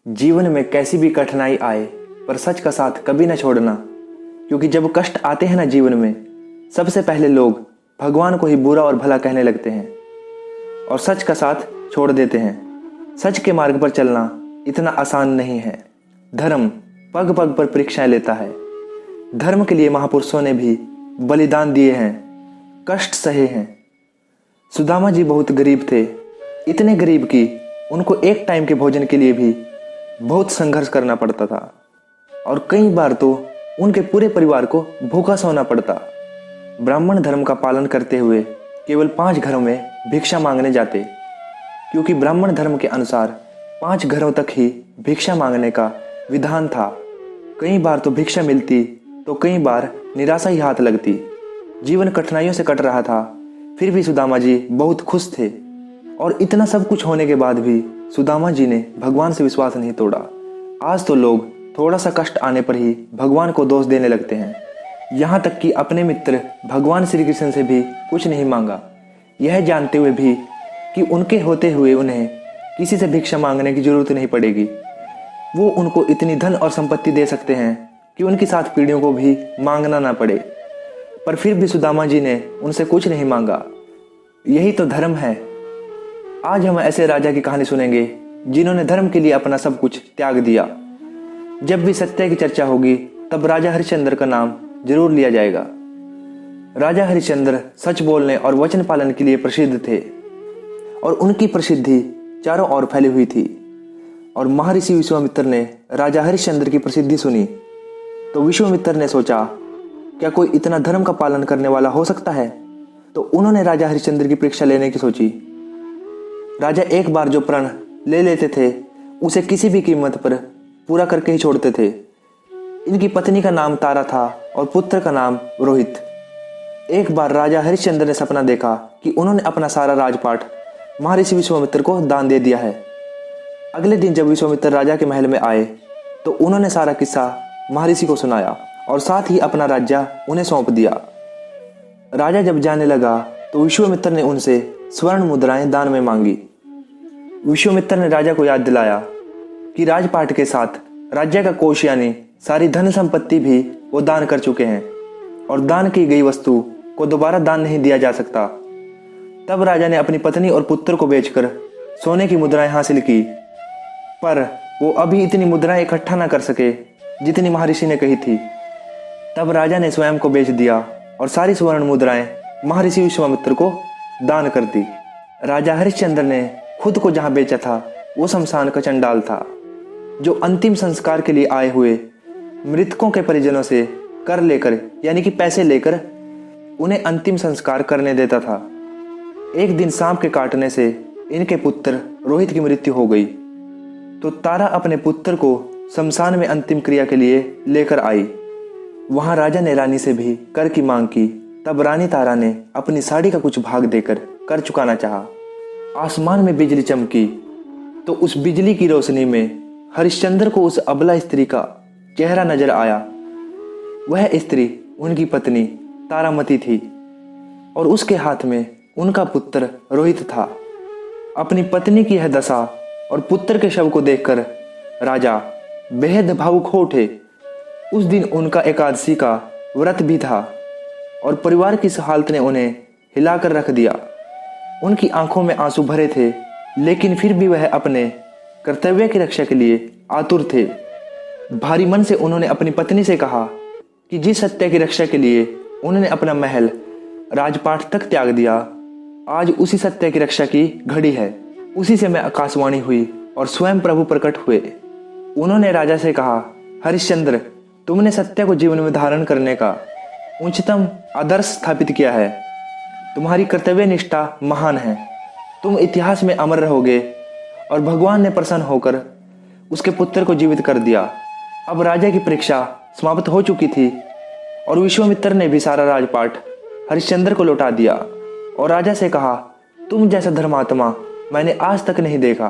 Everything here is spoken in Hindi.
जीवन में कैसी भी कठिनाई आए पर सच का साथ कभी न छोड़ना, क्योंकि जब कष्ट आते हैं ना जीवन में, सबसे पहले लोग भगवान को ही बुरा और भला कहने लगते हैं और सच का साथ छोड़ देते हैं। सच के मार्ग पर चलना इतना आसान नहीं है। धर्म पग पग पर परीक्षाएं लेता है। धर्म के लिए महापुरुषों ने भी बलिदान दिए हैं, कष्ट सहे हैं। सुदामा जी बहुत गरीब थे, इतने गरीब कि उनको एक टाइम के भोजन के लिए भी बहुत संघर्ष करना पड़ता था और कई बार तो उनके पूरे परिवार को भूखा सोना पड़ता। ब्राह्मण धर्म का पालन करते हुए केवल 5 घरों में भिक्षा मांगने जाते, क्योंकि ब्राह्मण धर्म के अनुसार 5 घरों तक ही भिक्षा मांगने का विधान था। कई बार तो भिक्षा मिलती तो कई बार निराशा ही हाथ लगती। जीवन कठिनाइयों से कट रहा था, फिर भी सुदामा जी बहुत खुश थे। और इतना सब कुछ होने के बाद भी सुदामा जी ने भगवान से विश्वास नहीं तोड़ा। आज तो लोग थोड़ा सा कष्ट आने पर ही भगवान को दोष देने लगते हैं, यहाँ तक कि अपने मित्र भगवान श्री कृष्ण से भी कुछ नहीं मांगा, यह जानते हुए भी कि उनके होते हुए उन्हें किसी से भिक्षा मांगने की जरूरत नहीं पड़ेगी। वो उनको इतनी धन और संपत्ति दे सकते हैं कि उनकी 7 पीढ़ियों को भी मांगना ना पड़े, पर फिर भी सुदामा जी ने उनसे कुछ नहीं मांगा। यही तो धर्म है। आज हम ऐसे राजा की कहानी सुनेंगे जिन्होंने धर्म के लिए अपना सब कुछ त्याग दिया। जब भी सत्य की चर्चा होगी तब राजा हरिश्चंद्र का नाम जरूर लिया जाएगा। राजा हरिश्चंद्र सच बोलने और वचन पालन के लिए प्रसिद्ध थे और उनकी प्रसिद्धि चारों ओर फैली हुई थी। और महर्षि विश्वामित्र ने राजा हरिश्चंद्र की प्रसिद्धि सुनी तो विश्वामित्र ने सोचा, क्या कोई इतना धर्म का पालन करने वाला हो सकता है? तो उन्होंने राजा हरिश्चंद्र की परीक्षा लेने की सोची। राजा एक बार जो प्रण ले लेते थे उसे किसी भी कीमत पर पूरा करके ही छोड़ते थे। इनकी पत्नी का नाम तारा था और पुत्र का नाम रोहित। एक बार राजा हरिश्चंद्र ने सपना देखा कि उन्होंने अपना सारा राजपाट महर्षि विश्वामित्र को दान दे दिया है। अगले दिन जब विश्वामित्र राजा के महल में आए तो उन्होंने सारा किस्सा महर्षि को सुनाया और साथ ही अपना राज्य उन्हें सौंप दिया। राजा जब जाने लगा तो विश्वामित्र ने उनसे स्वर्ण मुद्राएं दान में मांगी। विश्वामित्र ने राजा को याद दिलाया कि राजपाट के साथ राज्य का कोष यानी सारी धन संपत्ति भी वो दान कर चुके हैं और दान की गई वस्तु को दोबारा दान नहीं दिया जा सकता। तब राजा ने अपनी पत्नी और पुत्र को बेचकर सोने की मुद्राएं हासिल की, पर वो अभी इतनी मुद्राएं इकट्ठा न कर सके जितनी महर्षि ने कही थी। तब राजा ने स्वयं को बेच दिया और सारी स्वर्ण मुद्राएं महर्षि विश्वामित्र को दान कर दी। राजा हरिश्चंद्र ने खुद को जहां बेचा था वो शमशान का चंडाल था, जो अंतिम संस्कार के लिए आए हुए मृतकों के परिजनों से कर लेकर यानी कि पैसे लेकर उन्हें अंतिम संस्कार करने देता था। एक दिन सांप के काटने से इनके पुत्र रोहित की मृत्यु हो गई तो तारा अपने पुत्र को शमशान में अंतिम क्रिया के लिए लेकर आई। वहां राजा ने रानी से भी कर की मांग की। तब रानी तारा ने अपनी साड़ी का कुछ भाग देकर कर चुकाना चाहा। आसमान में बिजली चमकी तो उस बिजली की रोशनी में हरिश्चंद्र को उस अबला स्त्री का चेहरा नजर आया। वह स्त्री उनकी पत्नी तारामती थी और उसके हाथ में उनका पुत्र रोहित था। अपनी पत्नी की यह दशा और पुत्र के शव को देखकर राजा बेहद भावुक हो उठे। उस दिन उनका एकादशी का व्रत भी था और परिवार की इस हालत ने उन्हें हिलाकर रख दिया। उनकी आंखों में आंसू भरे थे, लेकिन फिर भी वह अपने कर्तव्य की रक्षा के लिए आतुर थे। भारी मन से उन्होंने अपनी पत्नी से कहा कि जिस सत्य की रक्षा के लिए उन्होंने अपना महल राजपाट तक त्याग दिया, आज उसी सत्य की रक्षा की घड़ी है। उसी से मैं आकाशवाणी हुई और स्वयं प्रभु प्रकट हुए। उन्होंने राजा से कहा, हरिश्चंद्र, तुमने सत्य को जीवन में धारण करने का उच्चतम आदर्श स्थापित किया है। तुम्हारी कर्तव्य निष्ठा महान है। तुम इतिहास में अमर रहोगे। और भगवान ने प्रसन्न होकर उसके पुत्र को जीवित कर दिया। अब राजा की परीक्षा समाप्त हो चुकी थी और विश्वामित्र ने भी सारा राजपाट हरिश्चंद्र को लौटा दिया और राजा से कहा, तुम जैसा धर्मात्मा मैंने आज तक नहीं देखा।